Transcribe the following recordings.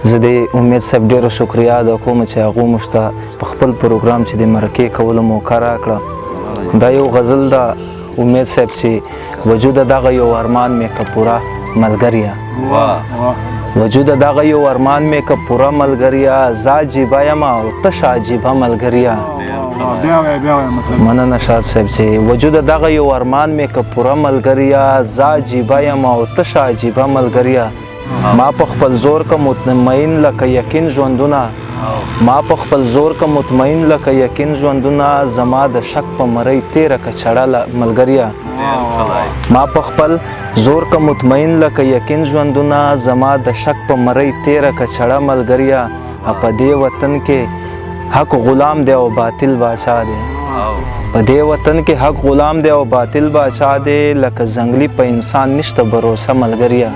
زه د امید صاحب ډېره شکریا ادا کوم چې هغو موږ ته په خپل پروګرام چې د مرکې کولو موقع راکړه. دا یو غزل ده امید صاحب چې وجود دغه یو ارمان مې که پوره ملګریه، وجود دغه یو ارمان مې که پوره ملګریه، زه عجیبه یم او تش عجیبه ملګریه. مننه شاد صاحب چې وجود دغه یو ارمان مې که پوره ملګریه، زه عجیبه یم او تش عجیبه ملګریه. ما په خپل زور که مطمئن لکه یقین ژوندونه، ما په خپل زور که مطمئن لکه یقین ژوندونه، زما د شک په مرۍ تیره که چړه ملګریه. ما په خپل زور که مطمئن لکه یقین ژوندونه، زما د شک په مرۍ تیره که چړه ملګریه. په دې وطن کې حق غلام دی او باطل باچا دی، په دې وطن کې حق غلام دی او باطل باچا دی، لکه ځنګلي په انسان نشته بروسه ملګریه.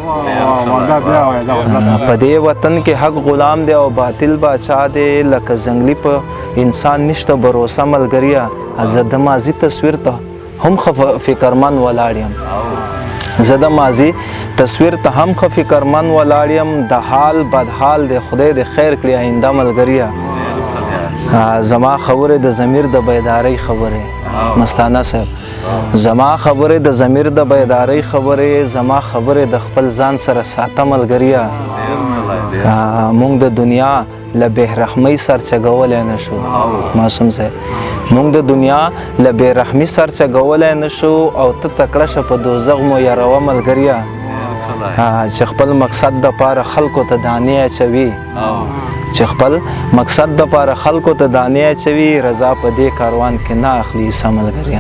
په دې وطن کې حق غلام دی او باطل باچا دی، لکه ځنګلي په انسان نشته بروسه ملګریه. زه د ماضي تصویر ته هم فکرمن ولاړ یم، زه د ماضي تصویر ته هم فکرمن ولاړ یم، د حال بدحال دی خدای د خیر کړي آینده ملګریه. زما خبرې د ضمیر د بیدارۍ خبرې مستانه صاحب، زما خبرې د ضمیر د بیدارۍ خبرې، زما خبرې د خپل ځان سره ساته ملګریه. مونږ د دنیا له بېرحمۍ سرچګولی نه شو معصوم صاحب، مونږ د دنیا له بېرحمۍ سرچګولی نه شو، او ته تکړه شه په دوزخ مو یاروه ملګریه. چې خپل مقصد دپاره خلکو ته دانې اچوي، چې خپل مقصد دپاره خلکو ته دانې اچوي، رضا په دې کاروان کې نه اخلي عیسی ملګریه.